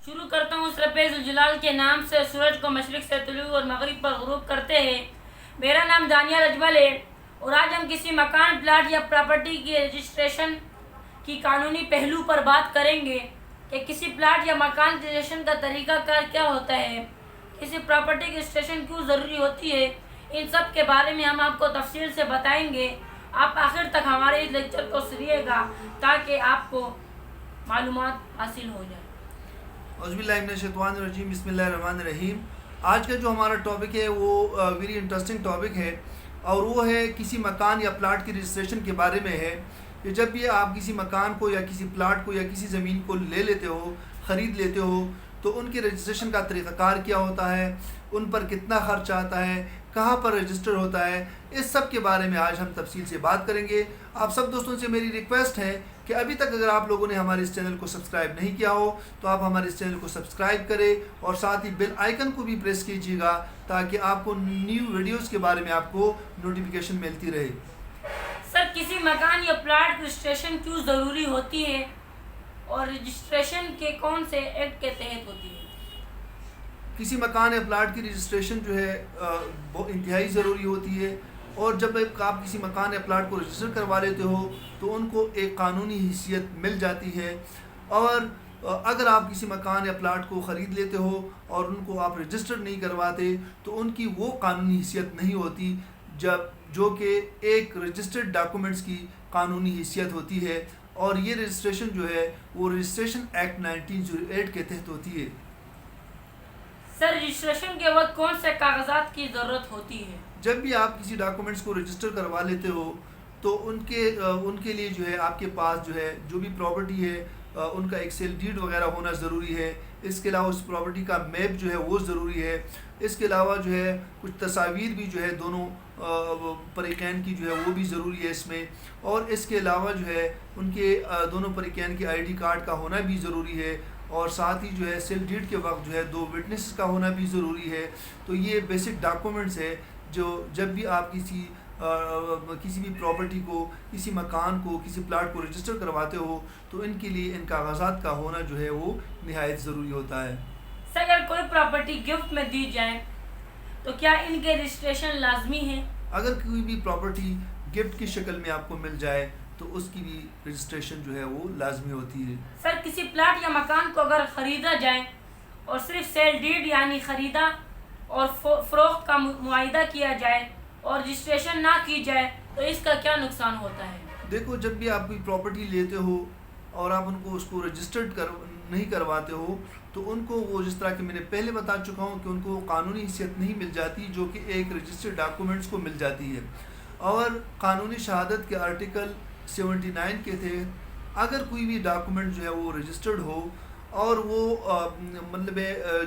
شروع کرتا ہوں رب ذوالجلال کے نام سے۔ سورج کو مشرق سے طلوع اور مغرب پر غروب کرتے ہیں۔ میرا نام دانیال اجمل ہے اور آج ہم کسی مکان، پلاٹ یا پراپرٹی کی رجسٹریشن کی قانونی پہلو پر بات کریں گے کہ کسی پلاٹ یا مکان کی رجسٹریشن کا طریقہ کار کیا ہوتا ہے، کسی پراپرٹی کی رجسٹریشن کیوں ضروری ہوتی ہے۔ ان سب کے بارے میں ہم آپ کو تفصیل سے بتائیں گے۔ آپ آخر تک ہمارے اس لیکچر کو سنیے گا تاکہ آپ کو معلومات حاصل ہو جائے۔ اعوذ باللہ من الشیطان الرجیم، بسم اللہ الرحمن الرحیم۔ آج کا جو ہمارا ٹاپک ہے وہ ویری انٹرسٹنگ ٹاپک ہے، اور وہ ہے کسی مکان یا پلاٹ کی رجسٹریشن کے بارے میں ہے کہ جب بھی آپ کسی مکان کو یا کسی پلاٹ کو یا کسی زمین کو لے لیتے ہو، خرید لیتے ہو، تو ان کی رجسٹریشن کا طریقہ کار کیا ہوتا ہے، ان پر کتنا خرچ آتا ہے، کہاں پر رجسٹر ہوتا ہے، اس سب کے بارے میں آج ہم تفصیل سے بات کریں گے۔ آپ سب دوستوں سے میری ریکویسٹ ہے کہ ابھی تک اگر آپ لوگوں نے ہمارے اس چینل کو سبسکرائب نہیں کیا ہو تو آپ ہمارے اس چینل کو سبسکرائب کریں اور ساتھ ہی بیل آئیکن کو بھی پریس کیجیے گا تاکہ آپ کو نیو ویڈیوز کے بارے میں آپ کو نوٹیفیکیشن ملتی رہے۔ سر، کسی مکان یا پلاٹ کی رجسٹریشن کیوں ضروری ہوتی ہے اور رجسٹریشن کے کون سے ایکٹ کے تحت ہوتی ہے؟ کسی مکان یا پلاٹ کی رجسٹریشن جو ہے وہ انتہائی ضروری ہوتی ہے، اور جب آپ کسی مکان یا پلاٹ کو رجسٹر کروا لیتے ہو تو ان کو ایک قانونی حیثیت مل جاتی ہے، اور اگر آپ کسی مکان یا پلاٹ کو خرید لیتے ہو اور ان کو آپ رجسٹر نہیں کرواتے تو ان کی وہ قانونی حیثیت نہیں ہوتی جو کہ ایک رجسٹرڈ ڈاکومنٹس کی قانونی حیثیت ہوتی ہے، اور یہ رجسٹریشن جو ہے وہ رجسٹریشن ایکٹ 1908 کے تحت ہوتی ہے۔ سر، رجسٹریشن کے وقت کون سے کاغذات کی ضرورت ہوتی ہے؟ جب بھی آپ کسی ڈاکومنٹس کو رجسٹر کروا لیتے ہو تو ان کے لیے جو ہے آپ کے پاس جو ہے جو بھی پراپرٹی ہے ان کا ایک سیل ڈیڈ وغیرہ ہونا ضروری ہے۔ اس کے علاوہ اس پراپرٹی کا میپ جو ہے وہ ضروری ہے۔ اس کے علاوہ جو ہے کچھ تصاویر بھی جو ہے دونوں فریقین کی جو ہے وہ بھی ضروری ہے اس میں، اور اس کے علاوہ جو ہے ان کے دونوں فریقین کی آئی ڈی کارڈ کا ہونا بھی ضروری ہے، اور ساتھ ہی جو ہے سیل ڈیڈ کے وقت جو ہے 2 وٹنس کا ہونا بھی ضروری ہے۔ تو یہ بیسک ڈاکومنٹس ہے جو جب بھی آپ کسی بھی پراپرٹی کو، کسی مکان کو، کسی پلاٹ کو رجسٹر کرواتے ہو تو ان کے لیے ان کاغذات کا ہونا جو ہے وہ نہایت ضروری ہوتا ہے۔ سر، اگر کوئی پراپرٹی گفٹ میں دی جائے تو کیا ان کے رجسٹریشن لازمی ہے؟ اگر کوئی بھی پراپرٹی گفٹ کی شکل میں آپ کو مل جائے تو اس کی بھی رجسٹریشن جو ہے وہ لازمی ہوتی ہے۔ سر، کسی پلاٹ یا مکان کو اگر خریدا جائے اور صرف سیل ڈیڈ یعنی خریدا اور فروخت کا معاہدہ کیا جائے اور رجسٹریشن نہ کی جائے تو اس کا کیا نقصان ہوتا ہے؟ دیکھو، جب بھی آپ کوئی پراپرٹی لیتے ہو اور آپ ان کو اس کو رجسٹرڈ نہیں کرواتے ہو تو ان کو وہ، جس طرح کہ میں نے پہلے بتا چکا ہوں، کہ ان کو قانونی حیثیت نہیں مل جاتی جو کہ ایک رجسٹرڈ ڈاکومنٹس کو مل جاتی ہے۔ اور قانونی شہادت کے آرٹیکل 79 کے تحت اگر کوئی بھی ڈاکومنٹ جو ہے وہ رجسٹرڈ ہو اور وہ مطلب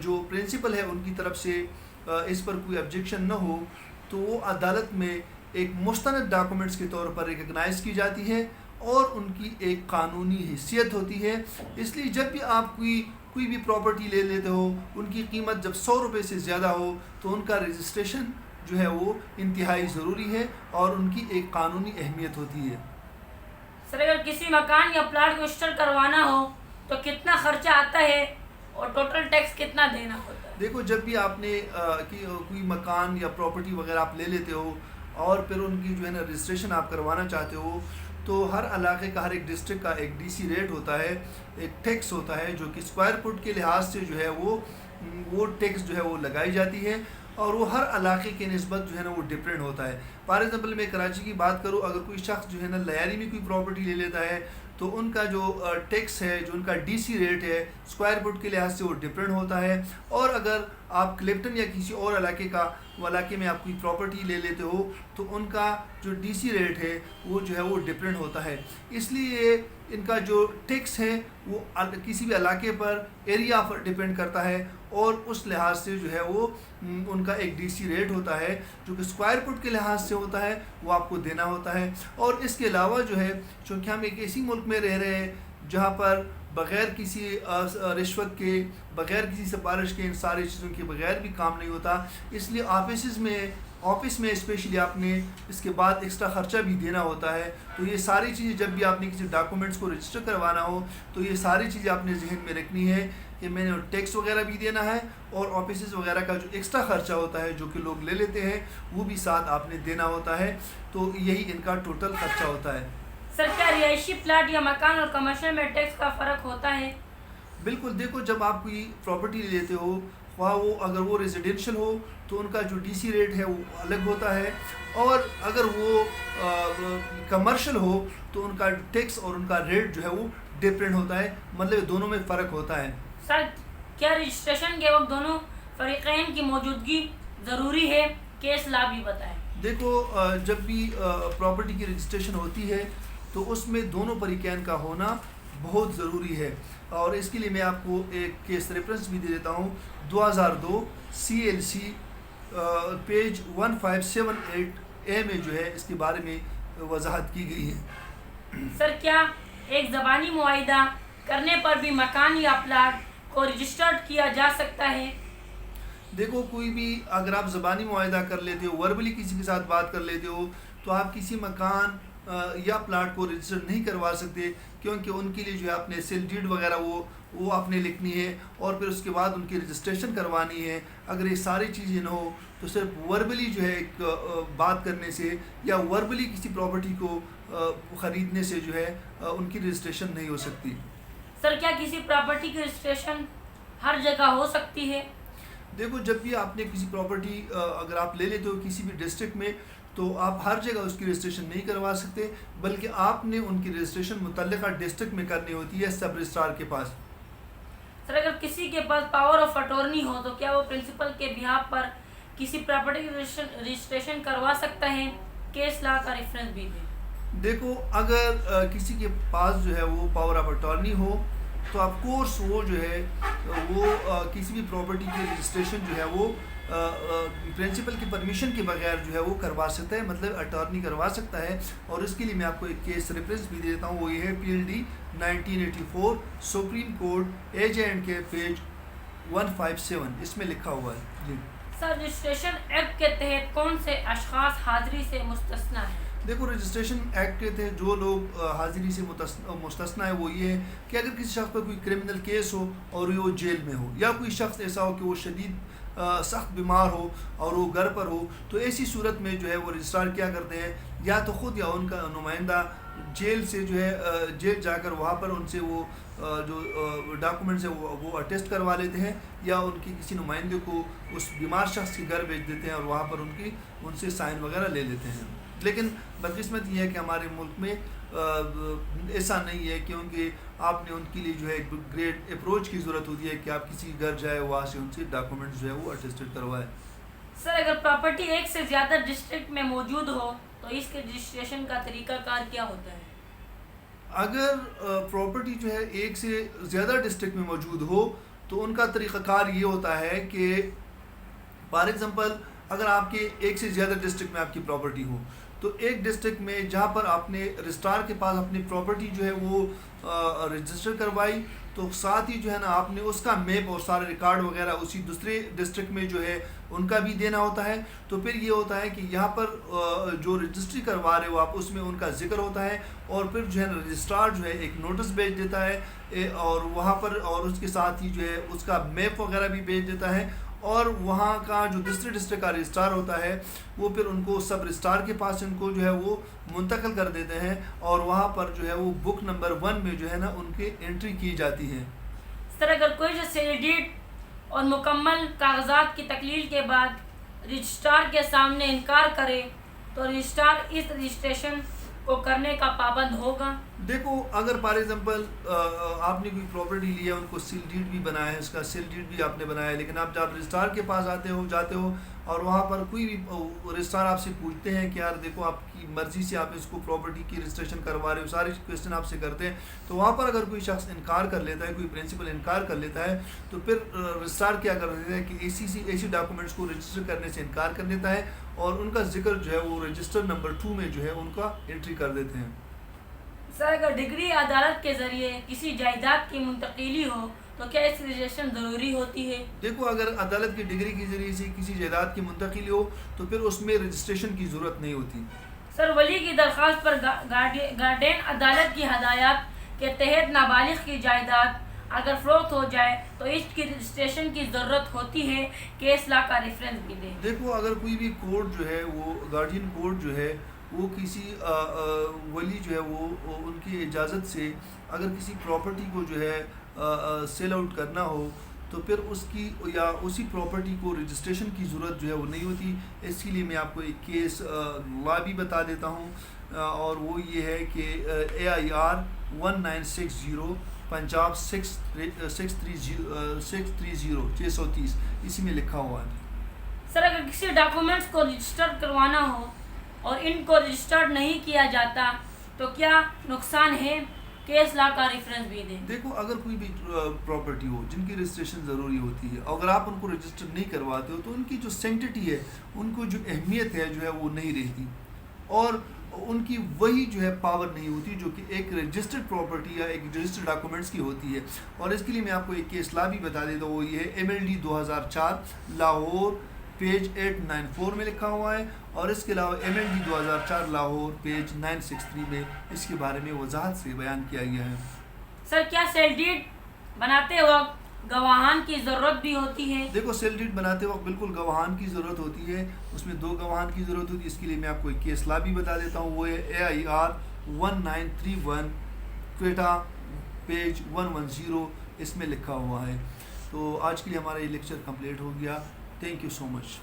جو پرنسپل ہے ان کی طرف سے اس پر کوئی آبجیکشن نہ ہو تو وہ عدالت میں ایک مستند ڈاکومنٹس کے طور پر ریکگنائز کی جاتی ہے اور ان کی ایک قانونی حیثیت ہوتی ہے۔ اس لیے جب بھی آپ کوئی بھی پراپرٹی لے لیتے ہو، ان کی قیمت جب 100 روپے سے زیادہ ہو تو ان کا رجسٹریشن جو ہے وہ انتہائی ضروری ہے اور ان کی ایک قانونی اہمیت ہوتی ہے۔ سر، اگر کسی مکان یا پلاٹ کو رجسٹر کروانا ہو تو کتنا خرچہ آتا ہے اور ٹوٹل ٹیکس کتنا دینا ہوتا ہے؟ دیکھو، جب بھی آپ نے کوئی مکان یا پراپرٹی وغیرہ آپ لے لیتے ہو اور پھر ان کی جو ہے نا رجسٹریشن آپ کروانا چاہتے ہو تو ہر علاقے کا، ہر ایک ڈسٹرکٹ کا ایک ڈی سی ریٹ ہوتا ہے، ایک ٹیکس ہوتا ہے جو کہ اسکوائر فٹ کے لحاظ سے جو ہے وہ ٹیکس جو ہے وہ لگائی جاتی ہے، اور وہ ہر علاقے کے نسبت جو ہے نا وہ ڈفرینٹ ہوتا ہے۔ فار ایگزامپل میں کراچی کی بات کروں، اگر کوئی شخص جو ہے نا لیاری میں کوئی پراپرٹی لے لیتا ہے تو ان کا جو ٹیکس ہے، جو ان کا ڈی سی ریٹ ہے اسکوائر فٹ کے لحاظ سے وہ ڈفرینٹ ہوتا ہے، اور اگر آپ کلپٹن یا کسی اور علاقے میں آپ کوئی پراپرٹی لے لیتے ہو تو ان کا جو ڈی سی ریٹ ہے وہ جو ہے وہ ڈفرینٹ ہوتا ہے۔ اس لیے ان کا جو ٹیکس ہے وہ کسی بھی علاقے پر، ایریا پر ڈپینڈ کرتا ہے، اور اس لحاظ سے جو ہے وہ ان کا ایک ڈی سی ریٹ ہوتا ہے جو کہ اسکوائر فٹ کے لحاظ سے ہوتا ہے، وہ آپ کو دینا ہوتا ہے۔ اور اس کے علاوہ جو ہے، چونکہ ہم ایک ایسی ملک میں رہ رہے ہیں جہاں پر بغیر کسی رشوت کے، بغیر کسی سفارش کے، ان ساری چیزوں کے بغیر بھی کام نہیں ہوتا، اس لیے آفیسز میں آفس میں اسپیشلی آپ نے اس کے بعد ایکسٹرا خرچہ بھی دینا ہوتا ہے. تو یہ ساری چیزیں جب بھی آپ نے کسی ڈاکومنٹس کو رجسٹر کروانا ہو تو یہ ساری چیزیں آپ نے ذہن میں رکھنی ہے کہ میں نے ٹیکس وغیرہ بھی دینا ہے اور آفیسز وغیرہ کا جو ایکسٹرا خرچہ ہوتا ہے جو کہ لوگ لے لیتے ہیں وہ بھی ساتھ آپ نے دینا ہوتا ہے. تو یہی ان کا ٹوٹل خرچہ ہوتا ہے. سر کیا رہائشی پلاٹ یا مکان اور کمرشل میں ٹیکس کا فرق ہوتا ہے؟ بالکل. دیکھو جب آپ کوئی پراپرٹی لیتے ہو خواہ وہ اگر وہ ریزیڈینشل ہو تو ان کا جو ڈی سی ریٹ ہے وہ الگ ہوتا ہے اور اگر وہ کمرشل ہو تو ان کا ٹیکس اور ان کا ریٹ جو ہے وہ ڈفرینٹ ہوتا ہے. مطلب دونوں میں فرق ہوتا ہے. سر کیا رجسٹریشن کے وقت دونوں فریقین کی موجودگی ضروری ہے؟ کیس لا بھی بتائیں. دیکھو جب بھی پراپرٹی کی رجسٹریشن ہوتی ہے تو اس میں دونوں فریقین کا ہونا بہت ضروری ہے اور اس کے لیے میں آپ کو ایک کیس ریفرنس بھی دے دیتا ہوں. 2002 CLC پیج 1578A میں جو ہے اس کے بارے میں وضاحت کی گئی ہے. سر کیا ایک زبانی معاہدہ کرنے پر بھی مکان یا پلاٹ کو رجسٹرڈ کیا جا سکتا ہے؟ دیکھو کوئی بھی اگر آپ زبانی معاہدہ کر لیتے ہو وربلی کسی کے ساتھ بات کر لیتے ہو تو آپ کسی مکان یا پلاٹ کو رجسٹر نہیں کروا سکتے کیونکہ ان کے لیے جو ہے آپ نے سیل ڈیڈ وغیرہ وہ آپ نے لکھنی ہے اور پھر اس کے بعد ان کی رجسٹریشن کوانی ہے. اگر یہ ساری چیزیں نہ ہو تو صرف وربلی جو ہے ایک بات کرنے سے یا وربلی کسی پراپرٹی کو خریدنے سے جو ہے ان کی رجسٹریشن نہیں ہو سکتی. سر کیا کسی پراپرٹی کی رجسٹریشن ہر جگہ ہو سکتی ہے؟ دیکھو جب بھی آپ نے کسی پراپرٹی اگر آپ لے لیتے ہو کسی بھی ڈسٹرکٹ میں تو آپ ہر جگہ اس کی رجسٹریشن نہیں کروا سکتے بلکہ آپ نے ان کی رجسٹریشن متعلقہ ڈسٹرکٹ میں کرنی ہوتی ہے سب رجسٹرار کے پاس. سر اگر کسی کے پاس پاور آف اٹارنی ہو تو کیا وہ پرنسپل کے بیہاف پر کسی پراپرٹی کی رجسٹریشن کروا سکتا ہے؟ کیس لا کا ریفرنس بھی دیں. دیکھو اگر کسی کے پاس جو ہے وہ پاور آف اٹارنی ہو تو آف کورس وہ جو ہے وہ کسی بھی پراپرٹی کی رجسٹریشن جو ہے وہ پرنسپل کی پرمیشن کے بغیر جو ہے وہ کروا سکتا ہے مطلب اٹارنی کروا سکتا ہے. اور اس کے لیے میں آپ کو ایک کیس ریفرنس بھی دیتا ہوں وہ یہ ہے PLD 1984 supreme court AJ&K page 157 اس میں لکھا ہوا ہے. جی سر رجسٹریشن ایکٹ کے تحت کون سے اشخاص حاضری سے مستثنی ہیں؟ دیکھو رجسٹریشن ایکٹ کے تحت جو لوگ حاضری سے مستثنی ہے وہ یہ ہے کہ اگر کسی شخص پر کوئی کرمنل کیس ہو اور وہ جیل میں ہو یا کوئی شخص ایسا ہو کہ وہ شدید سخت بیمار ہو اور وہ گھر پر ہو تو ایسی صورت میں جو ہے وہ رجسٹرار کیا کرتے ہیں یا تو خود یا ان کا نمائندہ جیل سے جو ہے جیل جا کر وہاں پر ان سے وہ جو ڈاکومنٹس ہے وہ اٹیسٹ کروا لیتے ہیں یا ان کی کسی نمائندے کو اس بیمار شخص کے گھر بھیج دیتے ہیں اور وہاں پر ان سے سائن وغیرہ لے لیتے ہیں. لیکن بدقسمت یہ ہے کہ ہمارے ملک میں ایسا نہیں ہے کیونکہ آپ نے ان کے لیے جو ہے ایک گریٹ اپروچ کی ضرورت ہوتی ہے کہ آپ کسی گھر جائے وہاں سے ان سے ڈاکومنٹس جو ہے وہ اٹیسٹڈ کروائے. سر اگر پراپرٹی ایک سے زیادہ ڈسٹرکٹ میں موجود ہو تو اس کے رجسٹریشن کا طریقہ کار کیا ہوتا ہے؟ اگر پراپرٹی جو ہے ایک سے زیادہ ڈسٹرکٹ میں موجود ہو تو ان کا طریقہ کار یہ ہوتا ہے کہ فار ایگزامپل اگر آپ کے ایک سے زیادہ ڈسٹرکٹ میں آپ کی پراپرٹی ہو تو ایک ڈسٹرکٹ میں جہاں پر آپ نے رجسٹرار کے پاس اپنی پراپرٹی جو ہے وہ رجسٹر کروائی تو ساتھ ہی جو ہے نا آپ نے اس کا میپ اور سارے ریکارڈ وغیرہ اسی دوسرے ڈسٹرکٹ میں جو ہے ان کا بھی دینا ہوتا ہے. تو پھر یہ ہوتا ہے کہ یہاں پر جو رجسٹری کروا رہے ہو آپ اس میں ان کا ذکر ہوتا ہے اور پھر جو ہے نا رجسٹرار جو ہے ایک نوٹس بھیج دیتا ہے اور وہاں پر اور اس کے ساتھ ہی جو ہے اس کا میپ وغیرہ بھی بھیج دیتا ہے اور وہاں کا جو دوسرے ڈسٹرکٹ کا رجسٹرار ہوتا ہے وہ پھر ان کو سب رجسٹرار کے پاس ان کو جو ہے وہ منتقل کر دیتے ہیں اور وہاں پر جو ہے وہ بک نمبر 1 میں جو ہے نا ان کی انٹری کی جاتی ہے. سر اگر کوئی سیل ڈیڈ اور مکمل کاغذات کی تکلیل کے بعد رجسٹرار کے سامنے انکار کرے تو رجسٹرار اس رجسٹریشن کو کرنے کا پابند ہوگا؟ دیکھو اگر فار ایگزامپل آپ نے کوئی پراپرٹی لی ہے ان کو سیل ڈیڈ بھی بنایا ہے اس کا سیل ڈیڈ بھی آپ نے بنایا ہے لیکن آپ جب رجسٹرار کے پاس جاتے ہو اور وہاں پر کوئی بھی رجسٹرار آپ سے پوچھتے ہیں کہ یار دیکھو آپ کی مرضی سے آپ اس کو پراپرٹی کی رجسٹریشن کروا رہے ہو سارے کویشچن آپ سے کرتے ہیں تو وہاں پر اگر کوئی شخص انکار کر لیتا ہے کوئی پرنسپل انکار کر لیتا ہے تو پھر رجسٹرار کیا کر دیتا ہے کہ ایسی ڈاکومنٹس کو رجسٹر کرنے سے انکار کر دیتا ہے اور ان کا ذکر جو ہے وہ رجسٹر نمبر 2 میں جو ہے ان کا انٹری کر دیتے ہیں. سر اگر ڈگری عدالت کے ذریعے کسی جائیداد کی منتقلی ہو تو کیا اس کی رجسٹریشن ضروری ہوتی ہے؟ دیکھو اگر عدالت کی ڈگری کے ذریعے سے کسی جائیداد کی منتقلی ہو تو پھر اس میں رجسٹریشن کی ضرورت نہیں ہوتی۔ سر، ولی کی درخواست پر گارڈین عدالت کی ہدایات کے تحت نابالغ کی جائیداد اگر فروخت ہو جائے تو اس کی رجسٹریشن کی ضرورت ہوتی ہے، کیس لا کا ریفرنس بھی دیں۔ دیکھو اگر کوئی بھی کورٹ جو ہے وہ گارڈین کورٹ جو ہے وہ کسی ولی جو ہے وہ ان کی اجازت سے اگر کسی پراپرٹی کو جو ہے سیل آؤٹ کرنا ہو تو پھر اس کی یا اسی پراپرٹی کو رجسٹریشن کی ضرورت جو ہے وہ نہیں ہوتی۔ اس کے لیے میں آپ کو ایک کیس لا بھی بتا دیتا ہوں، اور وہ یہ ہے کہ AIR 1960 پنجاب 630 اسی میں لکھا ہوا ہے۔ سر، اگر کسی ڈاکومنٹس کو رجسٹر کروانا ہو اور ان کو رجسٹرڈ نہیں کیا جاتا تو کیا نقصان ہے؟ کیس لا کا ریفرنس بھی دیں۔ دیکھو اگر کوئی بھی پراپرٹی ہو جن کی رجسٹریشن ضروری ہوتی ہے، اگر آپ ان کو رجسٹر نہیں کرواتے ہو تو ان کی جو سینکٹیٹی ہے، ان کو جو اہمیت ہے جو ہے وہ نہیں رہتی، اور ان کی وہی جو ہے پاور نہیں ہوتی جو کہ ایک رجسٹرڈ پراپرٹی یا ایک رجسٹرڈ ڈاکومنٹس کی ہوتی ہے۔ اور اس کے لیے میں آپ کو ایک کیس لا بھی بتا دیتا ہوں، وہ یہ ہے MLD 2004 لاہور پیج 894 میں لکھا ہوا ہے، اور اس کے علاوہ MLD 2004 لاہور پیج 963 میں اس کے بارے میں وضاحت سے بیان کیا گیا ہے۔ سر، کیا سیل ڈیڈ بناتے وقت گواہان کی ضرورت بھی ہوتی ہے؟ دیکھو سیل ڈیڈ بناتے وقت بالکل گواہان کی ضرورت ہوتی ہے، اس میں 2 گواہان کی ضرورت ہوتی ہے۔ اس کے لیے میں آپ کو ایک کیس لا بھی بتا دیتا ہوں، وہ ہے AIR 1931 کوئٹہ پیج 110، اس میں لکھا ہوا ہے۔ تو آج کے لیے ہمارا یہ لیکچر کمپلیٹ ہو گیا۔ Thank you so much.